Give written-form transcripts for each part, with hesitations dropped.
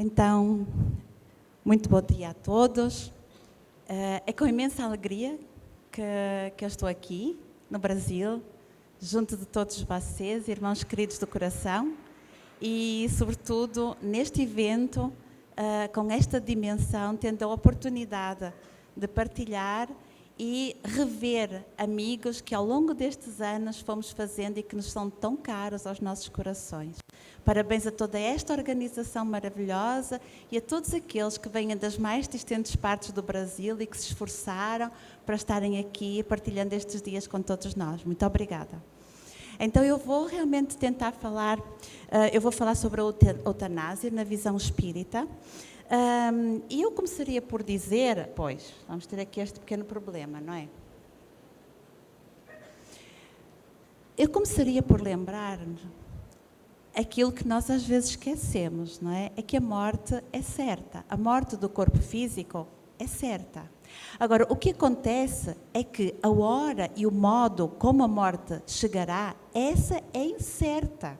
Então, muito bom dia a todos. É com imensa alegria que eu estou aqui, no Brasil, junto de todos vocês, irmãos queridos do coração, e, sobretudo, neste evento, com esta dimensão, tendo a oportunidade de partilhar e rever amigos que, ao longo destes anos, fomos fazendo e que nos são tão caros aos nossos corações. Parabéns a toda esta organização maravilhosa e a todos aqueles que vêm das mais distantes partes do Brasil e que se esforçaram para estarem aqui partilhando estes dias com todos nós. Muito obrigada. Então eu vou realmente tentar falar, eu vou falar sobre a eutanásia na visão espírita. E eu começaria por dizer, pois, vamos ter aqui este pequeno problema, não é? Eu começaria por lembrar-nos aquilo que nós às vezes esquecemos, não é? É que a morte é certa, a morte do corpo físico é certa. Agora, o que acontece é que a hora e o modo como a morte chegará, essa é incerta.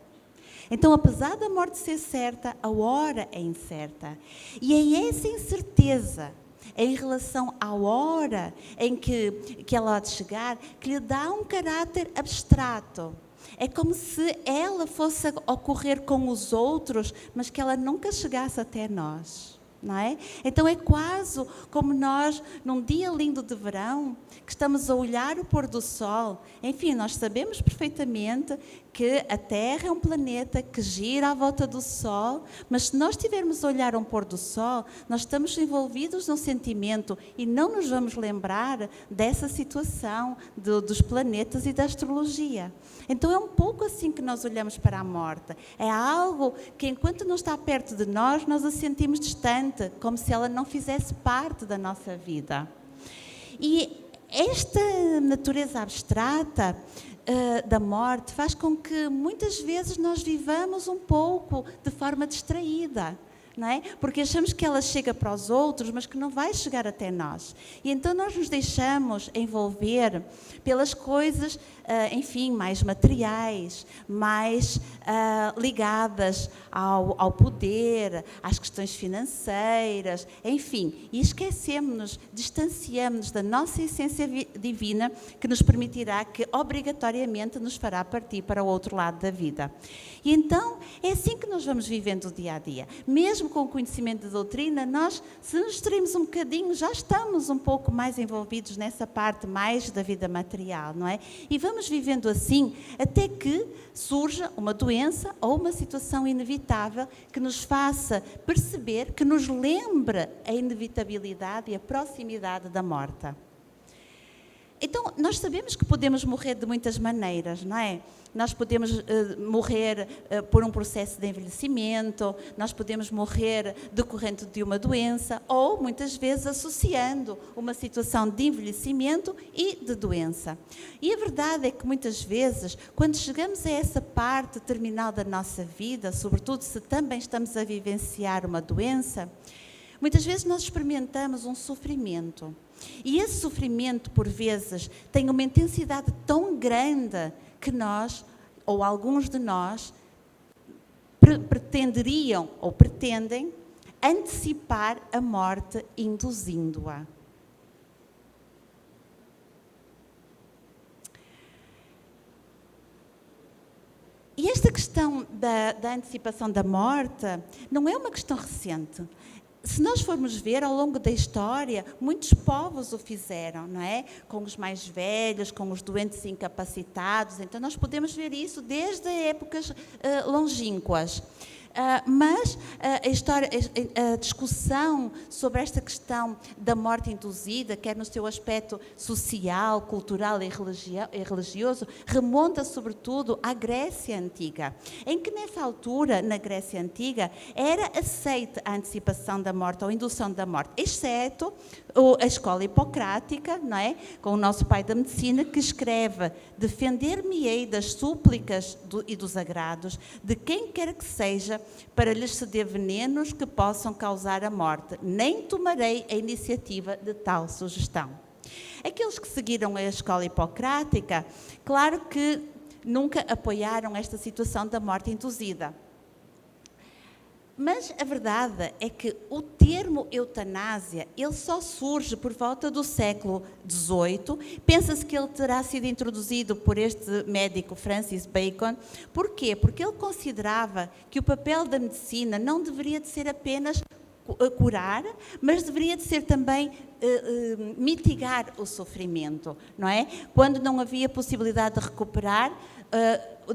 Então, apesar da morte ser certa, a hora é incerta. E é essa incerteza em relação à hora em que ela há de chegar que lhe dá um caráter abstrato. É como se ela fosse ocorrer com os outros, mas que ela nunca chegasse até nós, não é? Então é quase como nós, num dia lindo de verão, que estamos a olhar o pôr do sol. Enfim, nós sabemos perfeitamente que a Terra é um planeta que gira à volta do Sol, mas se nós estivermos a olhar um pôr do Sol, nós estamos envolvidos num sentimento e não nos vamos lembrar dessa situação dos planetas e da astrologia. Então é um pouco assim que nós olhamos para a morte. É algo que, enquanto não está perto de nós, nós a sentimos distante, como se ela não fizesse parte da nossa vida. E esta natureza abstrata da morte faz com que muitas vezes nós vivamos um pouco de forma distraída, não é? Porque achamos que ela chega para os outros, mas que não vai chegar até nós. E então nós nos deixamos envolver pelas coisas, enfim, mais materiais, mais ligadas ao poder, às questões financeiras, enfim. E esquecemos-nos, distanciamos-nos da nossa essência divina que nos permitirá, que obrigatoriamente nos fará partir para o outro lado da vida. E então é assim que nós vamos vivendo o dia a dia. Mesmo com o conhecimento da doutrina, nós, se nos distrairmos um bocadinho, já estamos um pouco mais envolvidos nessa parte mais da vida material, não é? E vamos vivendo assim até que surja uma doença ou uma situação inevitável que nos faça perceber, que nos lembre a inevitabilidade e a proximidade da morte. Então, nós sabemos que podemos morrer de muitas maneiras, não é? Nós podemos morrer por um processo de envelhecimento, nós podemos morrer decorrente de uma doença ou, muitas vezes, associando uma situação de envelhecimento e de doença. E a verdade é que, muitas vezes, quando chegamos a essa parte terminal da nossa vida, sobretudo se também estamos a vivenciar uma doença, muitas vezes nós experimentamos um sofrimento. E esse sofrimento, por vezes, tem uma intensidade tão grande que nós, ou alguns de nós, pretenderiam ou pretendem antecipar a morte induzindo-a. E esta questão da antecipação da morte não é uma questão recente. Se nós formos ver, ao longo da história, muitos povos o fizeram, não é? Com os mais velhos, com os doentes incapacitados. Então, nós podemos ver isso desde épocas longínquas. Mas a discussão sobre esta questão da morte induzida, quer no seu aspecto social, cultural e religioso, remonta sobretudo à Grécia Antiga, em que nessa altura, na Grécia Antiga, era aceita a antecipação da morte ou a indução da morte, exceto a escola hipocrática, não é? Com o nosso pai da medicina, que escreve: defender-me-ei das súplicas e dos agrados de quem quer que seja, para lhes ceder venenos que possam causar a morte. Nem tomarei a iniciativa de tal sugestão. Aqueles que seguiram a escola hipocrática, claro que nunca apoiaram esta situação da morte induzida. Mas a verdade é que o termo eutanásia, ele só surge por volta do século XVIII. Pensa-se que ele terá sido introduzido por este médico Francis Bacon. Porquê? Porque ele considerava que o papel da medicina não deveria de ser apenas curar, mas deveria de ser também mitigar o sofrimento, não é? Quando não havia possibilidade de recuperar,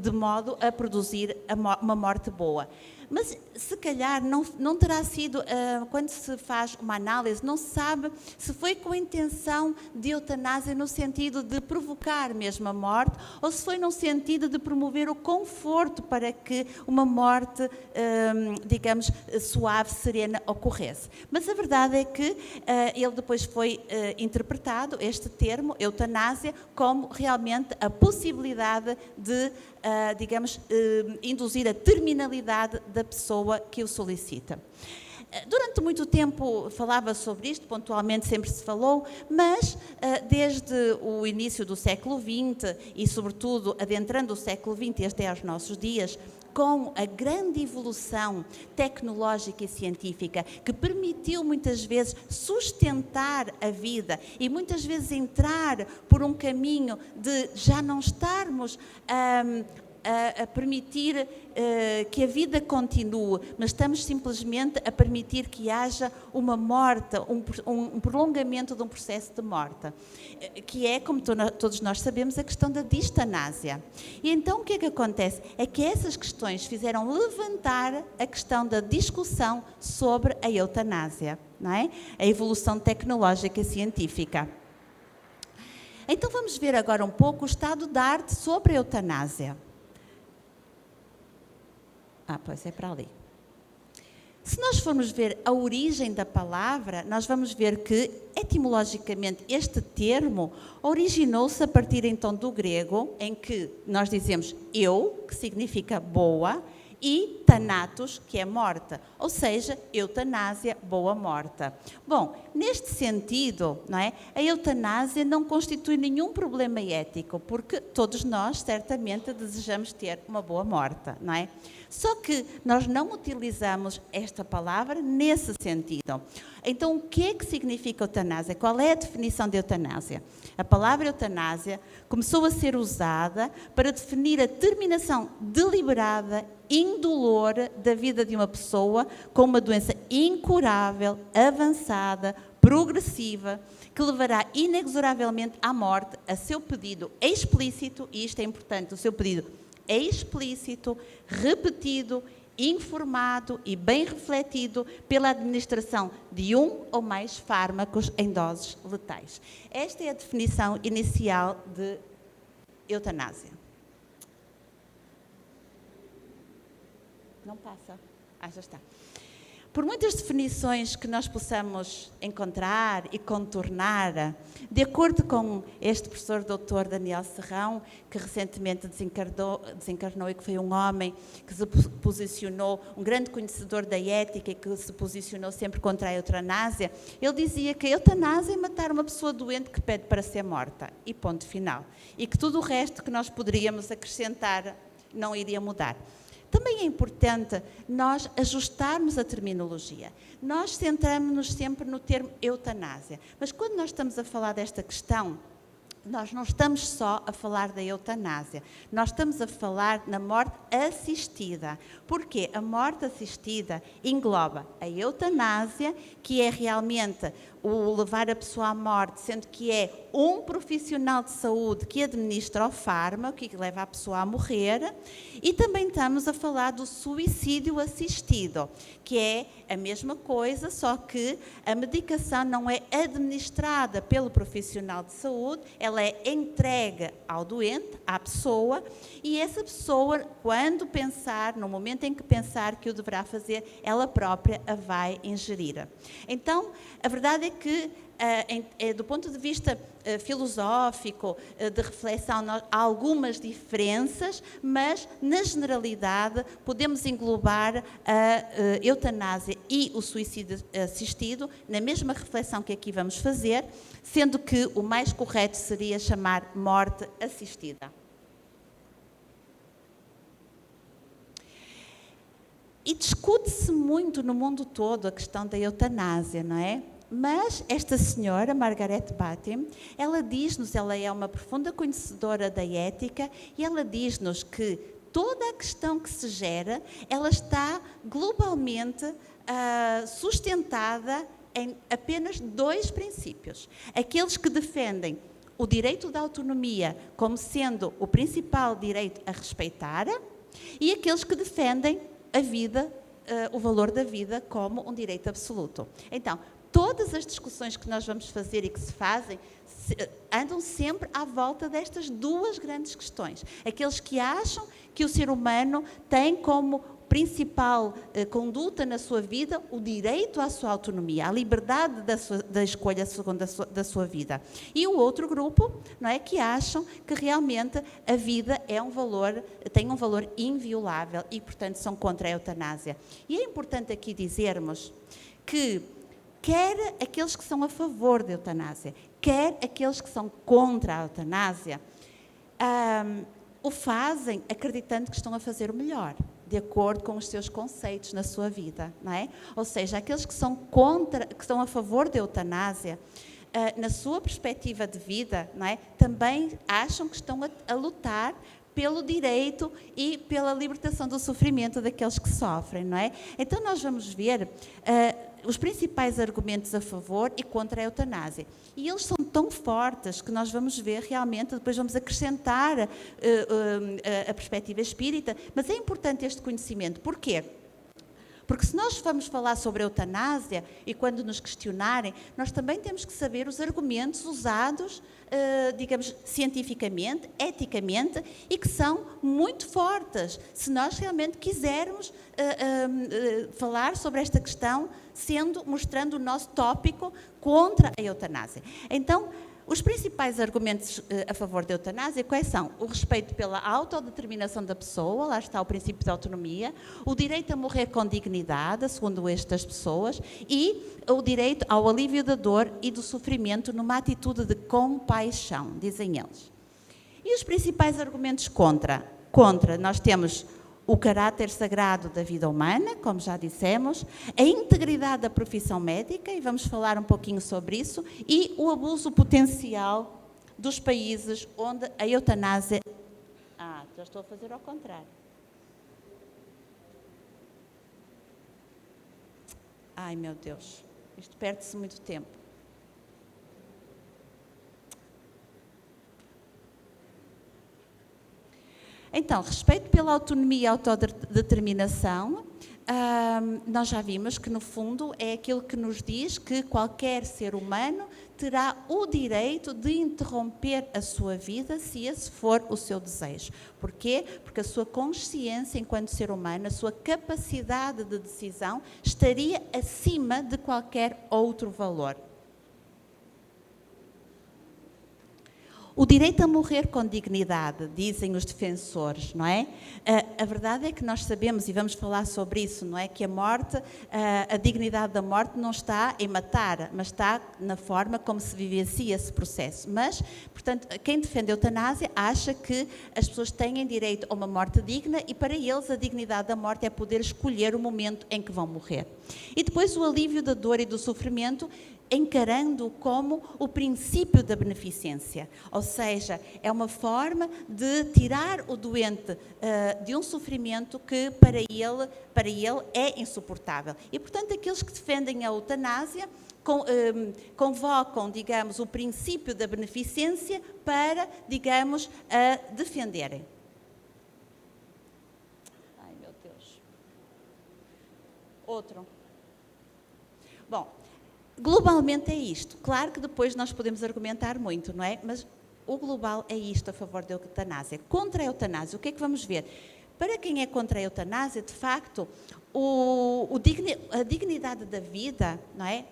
de modo a produzir uma morte boa. Mas, se calhar, não terá sido, quando se faz uma análise, não se sabe se foi com a intenção de eutanásia no sentido de provocar mesmo a morte, ou se foi no sentido de promover o conforto para que uma morte, digamos, suave, serena, ocorresse. Mas a verdade é que ele depois foi interpretado, este termo, eutanásia, como realmente a possibilidade de, digamos, induzir a terminalidade da pessoa que o solicita. Durante muito tempo falava sobre isto, pontualmente sempre se falou, mas desde o início do século XX e, sobretudo, adentrando o século XX até aos nossos dias, com a grande evolução tecnológica e científica que permitiu muitas vezes sustentar a vida e muitas vezes entrar por um caminho de já não estarmos a permitir que a vida continue, mas estamos simplesmente a permitir que haja uma morte, um prolongamento de um processo de morte, que é, como todos nós sabemos, a questão da distanásia. E então o que é que acontece? É que essas questões fizeram levantar a questão da discussão sobre a eutanásia, não é? A evolução tecnológica e científica. Então vamos ver agora um pouco o estado da arte sobre a eutanásia. Pois é para ali. Se nós formos ver a origem da palavra, nós vamos ver que, etimologicamente, este termo originou-se a partir então do grego, em que nós dizemos eu, que significa boa, e thanatos, que é morte, ou seja, eutanásia, boa morte. Bom, neste sentido, não é? A eutanásia não constitui nenhum problema ético, porque todos nós certamente desejamos ter uma boa morte, não é? Só que nós não utilizamos esta palavra nesse sentido. Então, o que é que significa eutanásia? Qual é a definição de eutanásia? A palavra eutanásia começou a ser usada para definir a terminação deliberada, indolor da vida de uma pessoa com uma doença incurável, avançada, progressiva, que levará inexoravelmente à morte, a seu pedido explícito, e isto é importante, o seu pedido explícito, repetido, informado e bem refletido pela administração de um ou mais fármacos em doses letais. Esta é a definição inicial de eutanásia. Não passa. Já está. Por muitas definições que nós possamos encontrar e contornar, de acordo com este professor doutor Daniel Serrão, que recentemente desencarnou e que foi um homem que se posicionou, um grande conhecedor da ética e que se posicionou sempre contra a eutanásia, ele dizia que a eutanásia é matar uma pessoa doente que pede para ser morta, e ponto final. E que tudo o resto que nós poderíamos acrescentar não iria mudar. Também é importante nós ajustarmos a terminologia. Nós centramos-nos sempre no termo eutanásia, mas quando nós estamos a falar desta questão, nós não estamos só a falar da eutanásia, nós estamos a falar na morte assistida, porque a morte assistida engloba a eutanásia, que é realmente o levar a pessoa à morte, sendo que é um profissional de saúde que administra o fármaco, que leva a pessoa a morrer, e também estamos a falar do suicídio assistido, que é a mesma coisa, só que a medicação não é administrada pelo profissional de saúde, ela é entregue ao doente, à pessoa, e essa pessoa, quando pensar, no momento em que pensar que o deverá fazer, ela própria a vai ingerir. Então, a verdade é que, do ponto de vista filosófico, de reflexão, há algumas diferenças, mas, na generalidade, podemos englobar a eutanásia e o suicídio assistido na mesma reflexão que aqui vamos fazer, sendo que o mais correto seria chamar morte assistida. E discute-se muito no mundo todo a questão da eutanásia, não é? Mas esta senhora, Margaret Batty, ela diz-nos, ela é uma profunda conhecedora da ética, e ela diz-nos que toda a questão que se gera, ela está globalmente sustentada em apenas 2 princípios. Aqueles que defendem o direito da autonomia como sendo o principal direito a respeitar, e aqueles que defendem a vida, o valor da vida como um direito absoluto. Então, todas as discussões que nós vamos fazer e que se fazem andam sempre à volta destas 2 grandes questões. Aqueles que acham que o ser humano tem como principal conduta na sua vida o direito à sua autonomia, a liberdade da escolha segundo da sua vida. E o outro grupo, não é, que acham que realmente a vida é tem um valor inviolável e, portanto, são contra a eutanásia. E é importante aqui dizermos que quer aqueles que são a favor da eutanásia, quer aqueles que são contra a eutanásia, o fazem acreditando que estão a fazer o melhor, de acordo com os seus conceitos na sua vida, não é? Ou seja, aqueles que são que estão a favor da eutanásia, na sua perspectiva de vida, não é? Também acham que estão a lutar pelo direito e pela libertação do sofrimento daqueles que sofrem, não é? Então nós vamos ver os principais argumentos a favor e contra a eutanásia. E eles são tão fortes que nós vamos ver realmente, depois vamos acrescentar a perspectiva espírita, mas é importante este conhecimento. Porquê? Porque se nós vamos falar sobre a eutanásia e quando nos questionarem, nós também temos que saber os argumentos usados, digamos, cientificamente, eticamente, e que são muito fortes, se nós realmente quisermos falar sobre esta questão, mostrando o nosso tópico contra a eutanásia. Então, os principais argumentos a favor da eutanásia, quais são? O respeito pela autodeterminação da pessoa, lá está o princípio da autonomia, o direito a morrer com dignidade, segundo estas pessoas, e o direito ao alívio da dor e do sofrimento numa atitude de compaixão, dizem eles. E os principais argumentos contra? Contra, nós temos o caráter sagrado da vida humana, como já dissemos, a integridade da profissão médica, e vamos falar um pouquinho sobre isso, e o abuso potencial dos países onde a eutanásia... já estou a fazer ao contrário. Ai, meu Deus, isto perde-se muito tempo. Então, respeito pela autonomia e autodeterminação, nós já vimos que, no fundo, é aquilo que nos diz que qualquer ser humano terá o direito de interromper a sua vida se esse for o seu desejo. Porquê? Porque a sua consciência enquanto ser humano, a sua capacidade de decisão estaria acima de qualquer outro valor. O direito a morrer com dignidade, dizem os defensores, não é? A verdade é que nós sabemos, e vamos falar sobre isso, não é? Que a morte, a dignidade da morte não está em matar, mas está na forma como se vivencia esse processo. Mas, portanto, quem defende a eutanásia acha que as pessoas têm direito a uma morte digna e para eles a dignidade da morte é poder escolher o momento em que vão morrer. E depois o alívio da dor e do sofrimento, encarando como o princípio da beneficência, ou seja, é uma forma de tirar o doente de um sofrimento que para ele é insuportável. E, portanto, aqueles que defendem a eutanásia convocam, digamos, o princípio da beneficência para, digamos, defenderem. Ai, meu Deus. Outro. Bom, globalmente é isto. Claro que depois nós podemos argumentar muito, não é? Mas o global é isto a favor da eutanásia. Contra a eutanásia, o que é que vamos ver? Para quem é contra a eutanásia, de facto, a dignidade da vida, não é?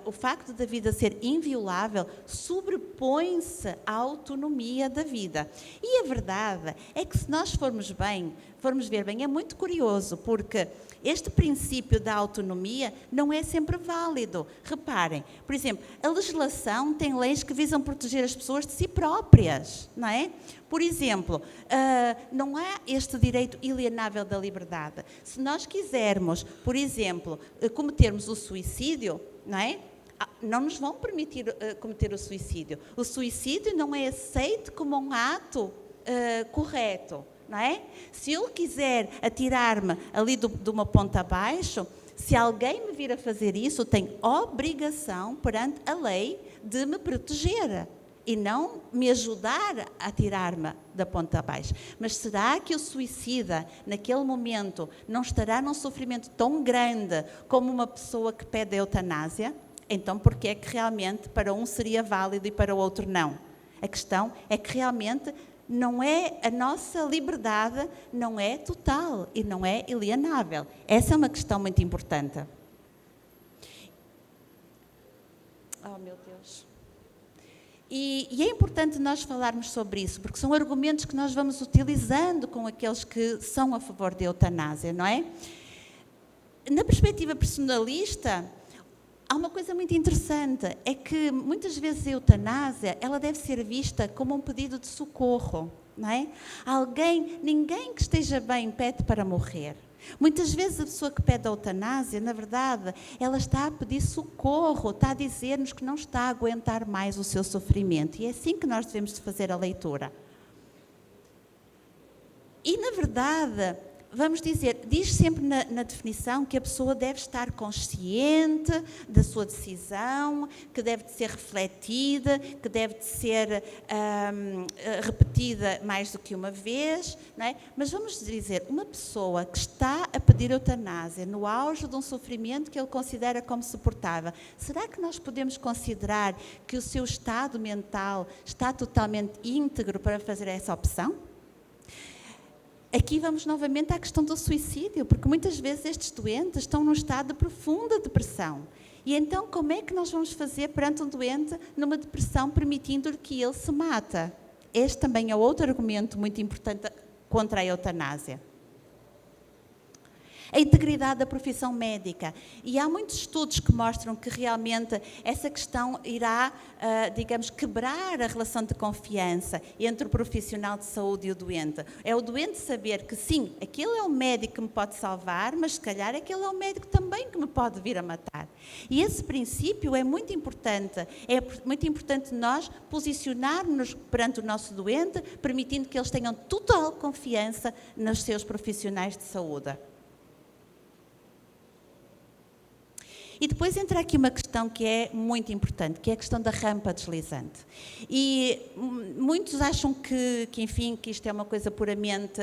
O facto da vida ser inviolável sobrepõe-se à autonomia da vida. E a verdade é que se nós formos ver bem, é muito curioso, porque este princípio da autonomia não é sempre válido. Reparem, por exemplo, a legislação tem leis que visam proteger as pessoas de si próprias, não é? Por exemplo, não há este direito ilienável da liberdade. Se nós quisermos quisermos, por exemplo, cometermos o suicídio, não é? Não nos vão permitir cometer o suicídio. O suicídio não é aceito como um ato correto, não é? Se eu quiser atirar-me ali de uma ponta abaixo, se alguém me vir a fazer isso, tem obrigação perante a lei de me proteger e não me ajudar a tirar-me da ponta abaixo. Mas será que o suicida, naquele momento, não estará num sofrimento tão grande como uma pessoa que pede a eutanásia? Então, por que é que realmente para um seria válido e para o outro não? A questão é que realmente não é, a nossa liberdade não é total e não é alienável. Essa é uma questão muito importante. Oh, meu Deus. E é importante nós falarmos sobre isso, porque são argumentos que nós vamos utilizando com aqueles que são a favor da eutanásia, não é? Na perspectiva personalista, há uma coisa muito interessante, é que muitas vezes a eutanásia, ela deve ser vista como um pedido de socorro, não é? Ninguém que esteja bem pede para morrer. Muitas vezes a pessoa que pede a eutanásia, na verdade, ela está a pedir socorro, está a dizer-nos que não está a aguentar mais o seu sofrimento. E é assim que nós devemos fazer a leitura. E, na verdade, vamos dizer, diz sempre na definição que a pessoa deve estar consciente da sua decisão, que deve de ser refletida, que deve de ser repetida mais do que uma vez, não é? Mas vamos dizer, uma pessoa que está a pedir eutanásia no auge de um sofrimento que ele considera como suportável, será que nós podemos considerar que o seu estado mental está totalmente íntegro para fazer essa opção? Aqui vamos novamente à questão do suicídio, porque muitas vezes estes doentes estão num estado de profunda depressão. E então, como é que nós vamos fazer perante um doente numa depressão, permitindo-lhe que ele se mata? Este também é outro argumento muito importante contra a eutanásia. A integridade da profissão médica. E há muitos estudos que mostram que realmente essa questão irá, digamos, quebrar a relação de confiança entre o profissional de saúde e o doente. É o doente saber que sim, aquele é o médico que me pode salvar, mas se calhar aquele é o médico também que me pode vir a matar. E esse princípio é muito importante nós posicionarmos perante o nosso doente, permitindo que eles tenham total confiança nos seus profissionais de saúde. E depois entra aqui uma questão que é muito importante, que é a questão da rampa deslizante. E muitos acham que isto é uma coisa puramente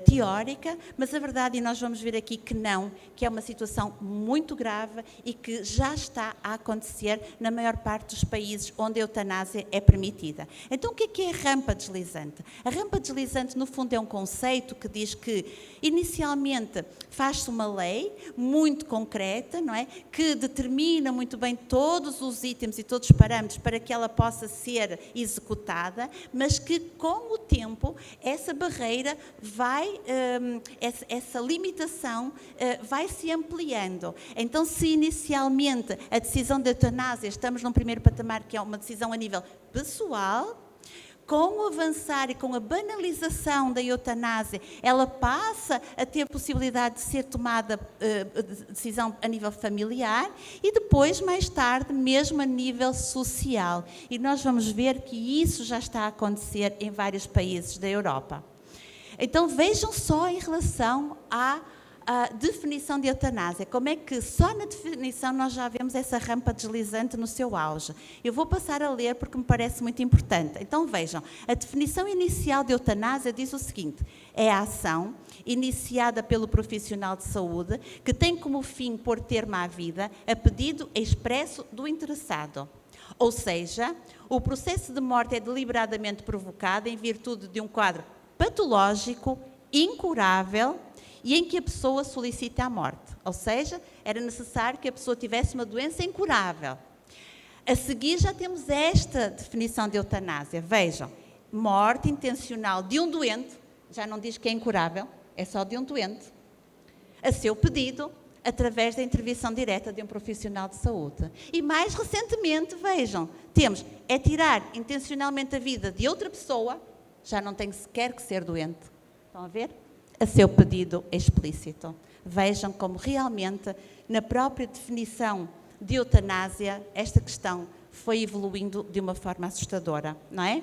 teórica, mas a verdade, e nós vamos ver aqui que não, que é uma situação muito grave e que já está a acontecer na maior parte dos países onde a eutanásia é permitida. Então, o que é a rampa deslizante? A rampa deslizante, no fundo, é um conceito que diz que, inicialmente, faz-se uma lei muito concreta, não é? Que determina muito bem todos os itens e todos os parâmetros para que ela possa ser executada, mas que com o tempo essa barreira essa limitação vai se ampliando. Então, se inicialmente a decisão de eutanásia, estamos num primeiro patamar que é uma decisão a nível pessoal, com o avançar e com a banalização da eutanásia, ela passa a ter a possibilidade de ser tomada decisão a nível familiar e depois, mais tarde, mesmo a nível social. E nós vamos ver que isso já está a acontecer em vários países da Europa. Então, vejam só em relação à definição de eutanásia, como é que só na definição nós já vemos essa rampa deslizante no seu auge. Eu vou passar a ler porque me parece muito importante. Então vejam, a definição inicial de eutanásia diz o seguinte: é a ação iniciada pelo profissional de saúde que tem como fim pôr termo à vida a pedido expresso do interessado. Ou seja, o processo de morte é deliberadamente provocado em virtude de um quadro patológico, incurável, e em que a pessoa solicita a morte. Ou seja, era necessário que a pessoa tivesse uma doença incurável. A seguir já temos esta definição de eutanásia. Vejam, morte intencional de um doente, já não diz que é incurável, é só de um doente, a seu pedido, através da intervenção direta de um profissional de saúde. E mais recentemente, vejam, temos tirar intencionalmente a vida de outra pessoa, já não tem sequer que ser doente. Estão a ver? a seu pedido explícito. Vejam como realmente, na própria definição de eutanásia, esta questão foi evoluindo de uma forma assustadora, não é?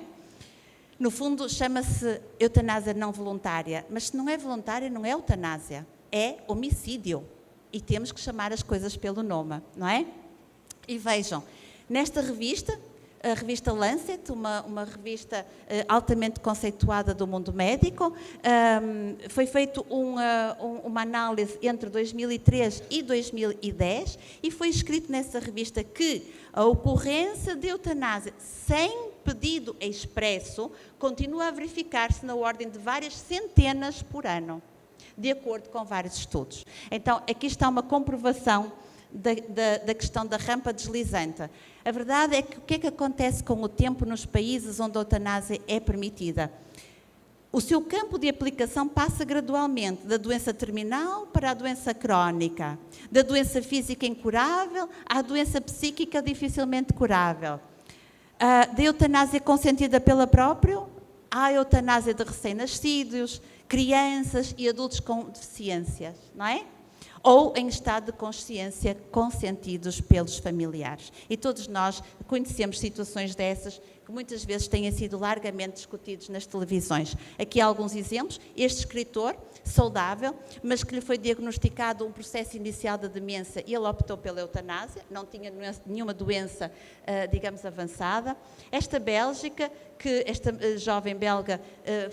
No fundo, chama-se eutanásia não voluntária, mas se não é voluntária, não é eutanásia, é homicídio. E temos que chamar as coisas pelo nome, não é? E vejam, nesta revista, a revista Lancet, uma revista altamente conceituada do mundo médico, foi feita uma análise entre 2003 e 2010 e foi escrito nessa revista que a ocorrência de eutanásia sem pedido expresso continua a verificar-se na ordem de várias centenas por ano, de acordo com vários estudos. Então, aqui está uma comprovação da questão da rampa deslizante. A verdade é que o que é que acontece com o tempo nos países onde a eutanásia é permitida? O seu campo de aplicação passa gradualmente da doença terminal para a doença crónica, da doença física incurável à doença psíquica dificilmente curável, da eutanásia consentida pela própria à eutanásia de recém-nascidos, crianças e adultos com deficiências, não é? Ou em estado de consciência consentidos pelos familiares. E todos nós conhecemos situações dessas que muitas vezes têm sido largamente discutidos nas televisões. Aqui há alguns exemplos. Este escritor, saudável, mas que lhe foi diagnosticado um processo inicial de demência e ele optou pela eutanásia, não tinha nenhuma doença, digamos, avançada. Esta Bélgica, que esta jovem belga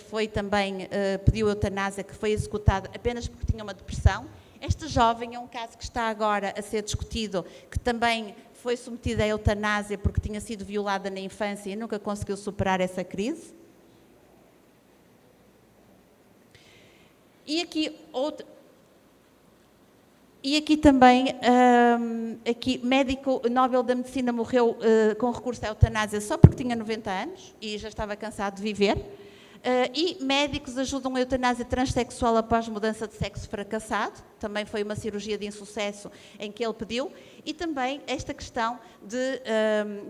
foi também, pediu eutanásia, que foi executada apenas porque tinha uma depressão. Esta jovem é um caso que está agora a ser discutido, que também foi submetida à eutanásia porque tinha sido violada na infância e nunca conseguiu superar essa crise. E aqui também, médico Nobel da Medicina morreu com recurso à eutanásia só porque tinha 90 anos e já estava cansado de viver. E médicos ajudam a eutanásia transexual após mudança de sexo fracassado, também foi uma cirurgia de insucesso em que ele pediu, e também esta questão de,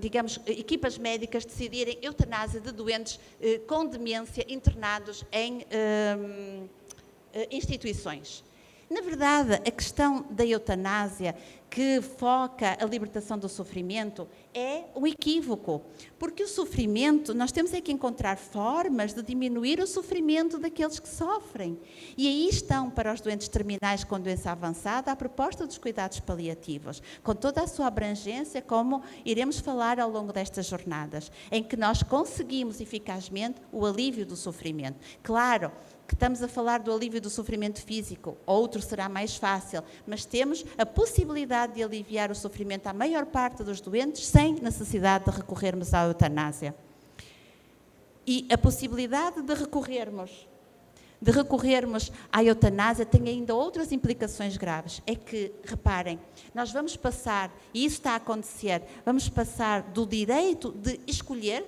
digamos, equipas médicas decidirem eutanásia de doentes com demência internados em instituições. Na verdade, a questão da eutanásia, que foca a libertação do sofrimento, é um equívoco, porque o sofrimento, nós temos é que encontrar formas de diminuir o sofrimento daqueles que sofrem. E aí estão, para os doentes terminais com doença avançada, a proposta dos cuidados paliativos, com toda a sua abrangência, como iremos falar ao longo destas jornadas, em que nós conseguimos eficazmente o alívio do sofrimento. Claro que estamos a falar do alívio do sofrimento físico, outro será mais fácil, mas temos a possibilidade de aliviar o sofrimento à maior parte dos doentes sem necessidade de recorrermos à eutanásia. E a possibilidade de recorrermos à eutanásia tem ainda outras implicações graves. É que, reparem, nós vamos passar, e isso está a acontecer, vamos passar do direito de escolher,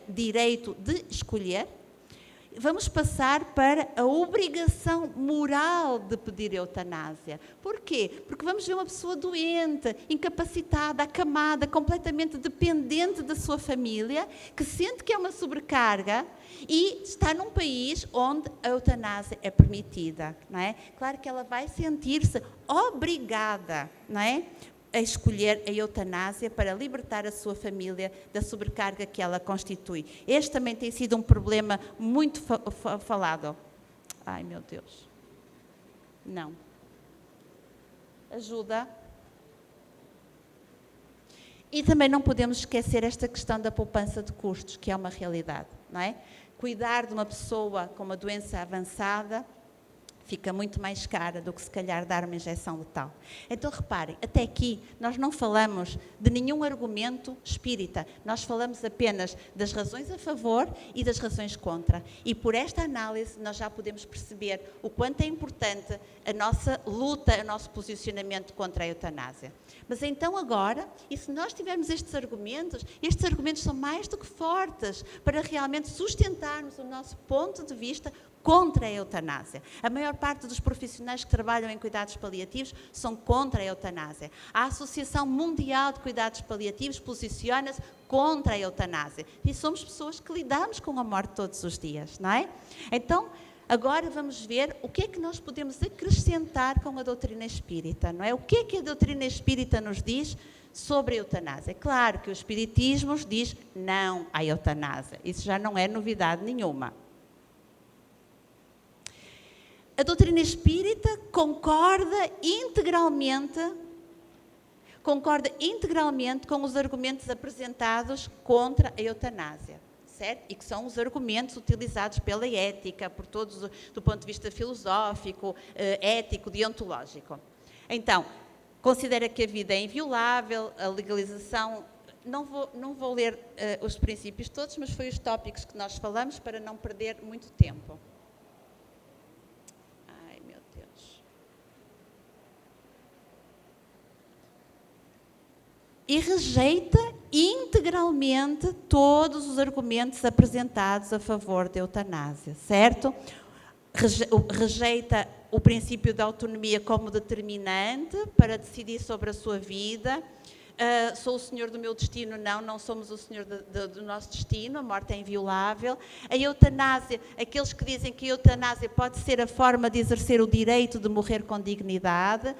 vamos passar para a obrigação moral de pedir eutanásia. Porquê? Porque vamos ver uma pessoa doente, incapacitada, acamada, completamente dependente da sua família, que sente que é uma sobrecarga e está num país onde a eutanásia é permitida, não é? Claro que ela vai sentir-se obrigada, não é? A escolher a eutanásia para libertar a sua família da sobrecarga que ela constitui. Este também tem sido um problema muito falado. Ai, meu Deus. Não. Ajuda. E também não podemos esquecer esta questão da poupança de custos, que é uma realidade, não é? Cuidar de uma pessoa com uma doença avançada fica muito mais cara do que, se calhar, dar uma injeção letal. Então, reparem, até aqui nós não falamos de nenhum argumento espírita, nós falamos apenas das razões a favor e das razões contra. E por esta análise nós já podemos perceber o quanto é importante a nossa luta, o nosso posicionamento contra a eutanásia. Mas então agora, e se nós tivermos estes argumentos são mais do que fortes para realmente sustentarmos o nosso ponto de vista contra a eutanásia. A maior parte dos profissionais que trabalham em cuidados paliativos são contra a eutanásia. A Associação Mundial de Cuidados Paliativos posiciona-se contra a eutanásia. E somos pessoas que lidamos com a morte todos os dias, não é? Então, Agora vamos ver o que é que nós podemos acrescentar com a doutrina espírita, não é? O que é que a doutrina espírita nos diz sobre a eutanásia? É claro que o espiritismo diz não à eutanásia. Isso já não é novidade nenhuma. A doutrina espírita concorda integralmente com os argumentos apresentados contra a eutanásia. Certo? E que são os argumentos utilizados pela ética, por todos, do ponto de vista filosófico, ético, deontológico. Então, considera que a vida é inviolável, a legalização... Não vou ler os princípios todos, mas foi os tópicos que nós falamos para não perder muito tempo. Ai, meu Deus. E rejeita integralmente todos os argumentos apresentados a favor da eutanásia, certo? Rejeita o princípio da autonomia como determinante para decidir sobre a sua vida. Sou o senhor do meu destino? Não somos o senhor do nosso destino, a morte é inviolável. A eutanásia, aqueles que dizem que a eutanásia pode ser a forma de exercer o direito de morrer com dignidade.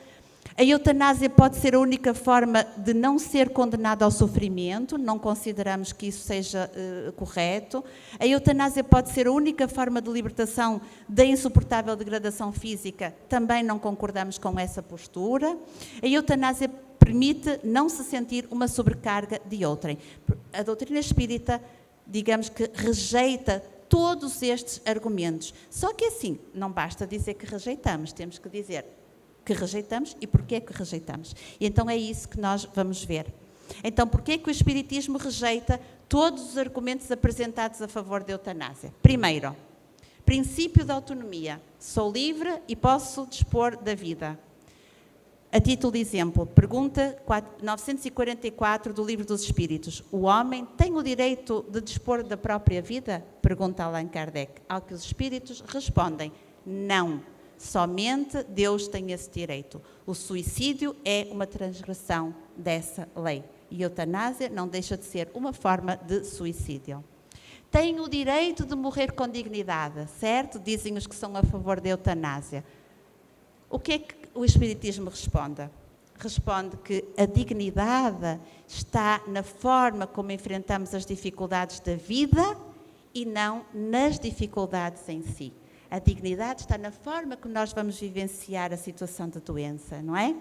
A eutanásia pode ser a única forma de não ser condenado ao sofrimento, não consideramos que isso seja correto. A eutanásia pode ser a única forma de libertação da insuportável degradação física, também não concordamos com essa postura. A eutanásia permite não se sentir uma sobrecarga de outrem. A doutrina espírita, digamos que rejeita todos estes argumentos. Só que assim, não basta dizer que rejeitamos, temos que dizer que rejeitamos e porquê que rejeitamos. E então é isso que nós vamos ver. Então, porquê que o espiritismo rejeita todos os argumentos apresentados a favor da eutanásia? Primeiro, princípio da autonomia. Sou livre e posso dispor da vida. A título de exemplo, pergunta 944 do Livro dos Espíritos. O homem tem o direito de dispor da própria vida? Pergunta Allan Kardec. Ao que os espíritos respondem, não. Somente Deus tem esse direito. O suicídio é uma transgressão dessa lei. E a eutanásia não deixa de ser uma forma de suicídio. Tem o direito de morrer com dignidade, certo? Dizem os que são a favor da eutanásia. O que é que o espiritismo responde? Responde que a dignidade está na forma como enfrentamos as dificuldades da vida e não nas dificuldades em si. A dignidade está na forma que nós vamos vivenciar a situação de doença, não é?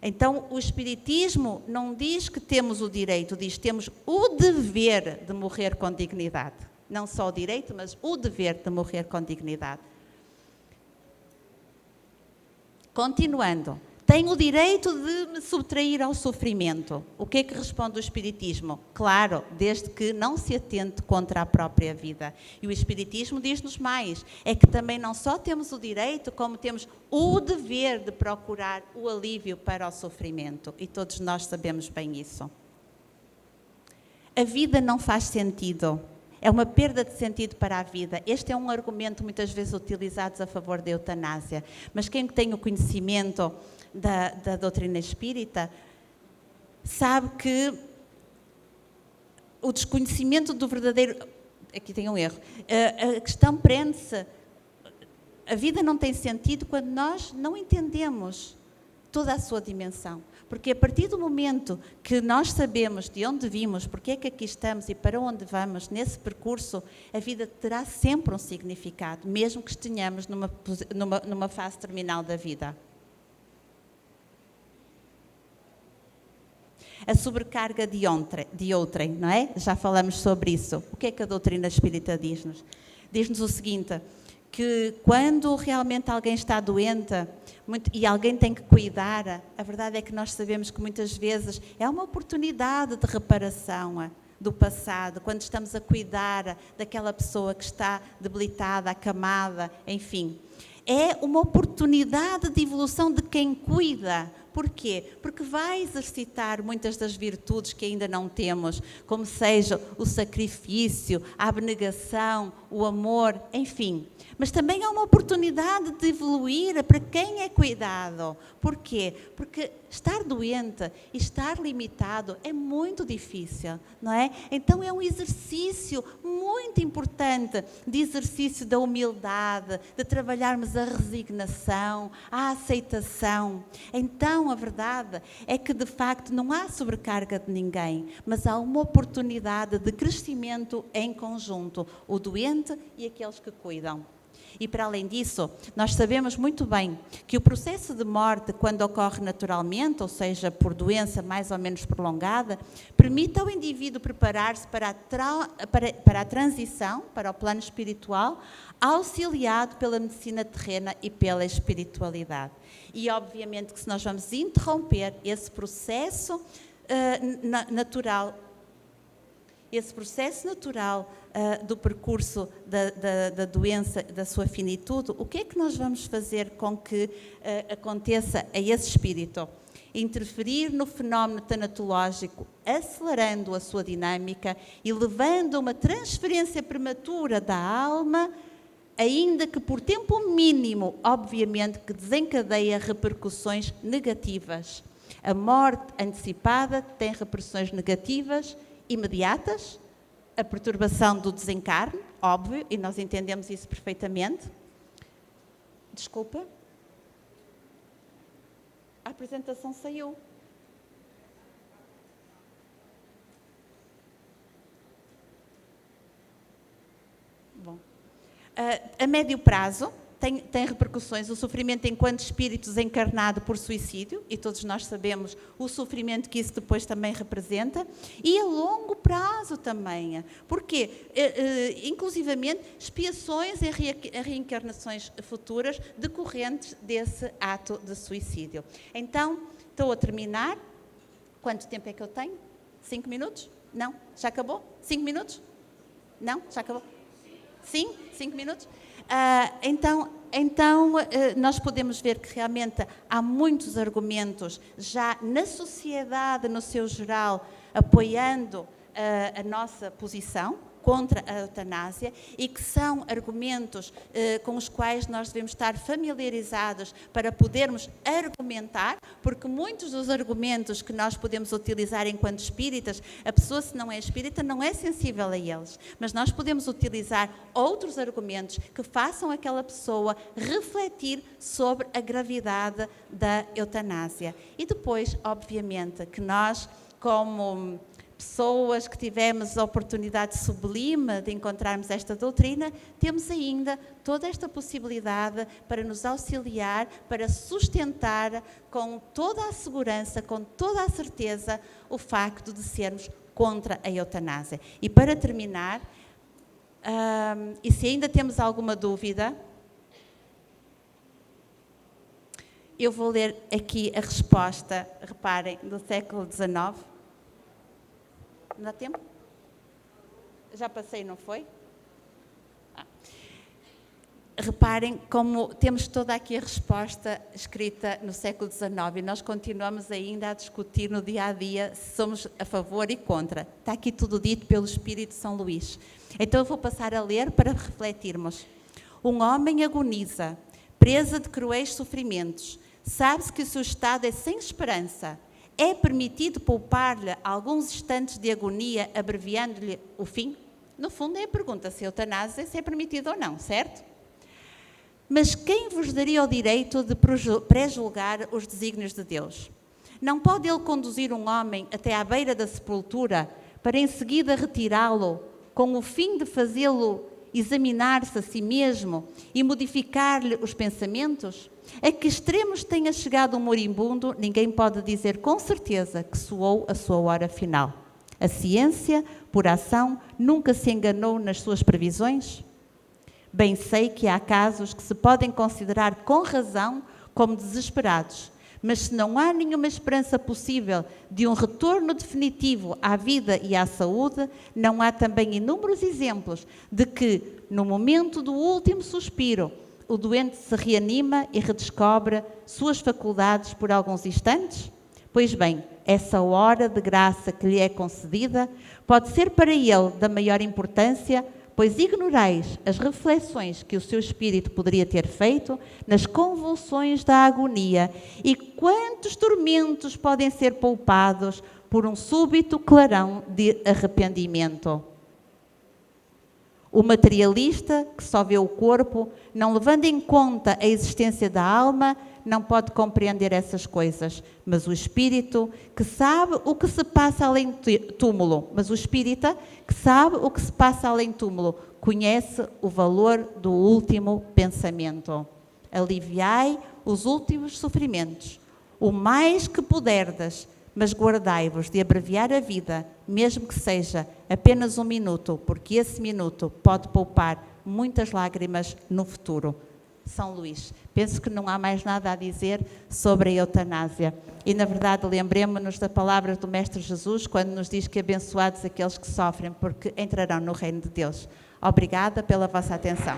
Então, o espiritismo não diz que temos o direito, diz que temos o dever de morrer com dignidade. Não só o direito, mas o dever de morrer com dignidade. Continuando. Tenho o direito de me subtrair ao sofrimento. O que é que responde o espiritismo? Claro, desde que não se atente contra a própria vida. E o espiritismo diz-nos mais, é que também não só temos o direito, como temos o dever de procurar o alívio para o sofrimento. E todos nós sabemos bem isso. A vida não faz sentido. É uma perda de sentido para a vida. Este é um argumento muitas vezes utilizado a favor da eutanásia. Mas quem tem o conhecimento da doutrina espírita, sabe que o desconhecimento do verdadeiro... Aqui tem um erro. A questão prende-se. A vida não tem sentido quando nós não entendemos toda a sua dimensão. Porque a partir do momento que nós sabemos de onde vimos, porque é que aqui estamos e para onde vamos, nesse percurso, a vida terá sempre um significado, mesmo que estejamos numa fase terminal da vida. A sobrecarga de outrem, não é? Já falamos sobre isso. O que é que a doutrina espírita diz-nos? Diz-nos o seguinte, que quando realmente alguém está doente e alguém tem que cuidar, a verdade é que nós sabemos que muitas vezes é uma oportunidade de reparação do passado, quando estamos a cuidar daquela pessoa que está debilitada, acamada, enfim. É uma oportunidade de evolução de quem cuida. Porquê? Porque vai exercitar muitas das virtudes que ainda não temos, como seja o sacrifício, a abnegação, o amor, enfim. Mas também é uma oportunidade de evoluir para quem é cuidado. Porquê? Porque estar doente e estar limitado é muito difícil, não é? Então é um exercício muito importante, de exercício da humildade, de trabalharmos a resignação, a aceitação. Então a verdade é que de facto não há sobrecarga de ninguém, mas há uma oportunidade de crescimento em conjunto, o doente e aqueles que cuidam. E para além disso, nós sabemos muito bem que o processo de morte, quando ocorre naturalmente, ou seja, por doença mais ou menos prolongada, permite ao indivíduo preparar-se para a transição, para o plano espiritual, auxiliado pela medicina terrena e pela espiritualidade. E obviamente que se nós vamos interromper esse processo natural, do percurso da doença, da sua finitude, o que é que nós vamos fazer com que aconteça a esse espírito? Interferir no fenómeno tanatológico, acelerando a sua dinâmica e levando a uma transferência prematura da alma, ainda que por tempo mínimo, obviamente, que desencadeia repercussões negativas. A morte antecipada tem repercussões negativas imediatas, a perturbação do desencarne, óbvio, e nós entendemos isso perfeitamente. Desculpa. A apresentação saiu. Bom. A médio prazo, tem repercussões, o sofrimento enquanto espírito desencarnado por suicídio, e todos nós sabemos o sofrimento que isso depois também representa, e a longo prazo também. Porquê? Inclusivamente, expiações e reencarnações futuras decorrentes desse ato de suicídio. Então, estou a terminar. Quanto tempo é que eu tenho? 5 minutos? Não? Já acabou? 5 minutos? Não? Já acabou? Sim? 5 minutos? Então, nós podemos ver que realmente há muitos argumentos já na sociedade, no seu geral, apoiando a nossa posição contra a eutanásia e que são argumentos com os quais nós devemos estar familiarizados para podermos argumentar, porque muitos dos argumentos que nós podemos utilizar enquanto espíritas, a pessoa, se não é espírita, não é sensível a eles, mas nós podemos utilizar outros argumentos que façam aquela pessoa refletir sobre a gravidade da eutanásia. E depois, obviamente, que nós, como pessoas que tivemos a oportunidade sublime de encontrarmos esta doutrina, temos ainda toda esta possibilidade para nos auxiliar, para sustentar com toda a segurança, com toda a certeza, o facto de sermos contra a eutanásia. E para terminar, e se ainda temos alguma dúvida, eu vou ler aqui a resposta, reparem, do século XIX. Não dá tempo? Já passei, não foi? Reparem como temos toda aqui a resposta escrita no século XIX e nós continuamos ainda a discutir no dia a dia se somos a favor e contra. Está aqui tudo dito pelo Espírito de São Luís. Então eu vou passar a ler para refletirmos. Um homem agoniza, presa de cruéis sofrimentos. Sabe-se que o seu estado é sem esperança. É permitido poupar-lhe alguns instantes de agonia, abreviando-lhe o fim? No fundo é a pergunta se a eutanásia é permitida ou não, certo? Mas quem vos daria o direito de pré-julgar os desígnios de Deus? Não pode ele conduzir um homem até à beira da sepultura para em seguida retirá-lo com o fim de fazê-lo examinar-se a si mesmo e modificar-lhe os pensamentos? A que extremos tenha chegado um moribundo, ninguém pode dizer com certeza que soou a sua hora final. A ciência, por ação, nunca se enganou nas suas previsões? Bem sei que há casos que se podem considerar com razão como desesperados, mas se não há nenhuma esperança possível de um retorno definitivo à vida e à saúde, não há também inúmeros exemplos de que, no momento do último suspiro, o doente se reanima e redescobre suas faculdades por alguns instantes? Pois bem, essa hora de graça que lhe é concedida pode ser para ele da maior importância, pois ignorais as reflexões que o seu espírito poderia ter feito nas convulsões da agonia, e quantos tormentos podem ser poupados por um súbito clarão de arrependimento. O materialista, que só vê o corpo, não levando em conta a existência da alma, não pode compreender essas coisas. Mas o espírito, que sabe o que se passa além do túmulo, conhece o valor do último pensamento. Aliviai os últimos sofrimentos, o mais que puderdes, mas guardai-vos de abreviar a vida, mesmo que seja apenas um minuto, porque esse minuto pode poupar muitas lágrimas no futuro. São Luís. Penso que não há mais nada a dizer sobre a eutanásia. E, na verdade, lembremos-nos da palavra do Mestre Jesus, quando nos diz que abençoados aqueles que sofrem, porque entrarão no reino de Deus. Obrigada pela vossa atenção.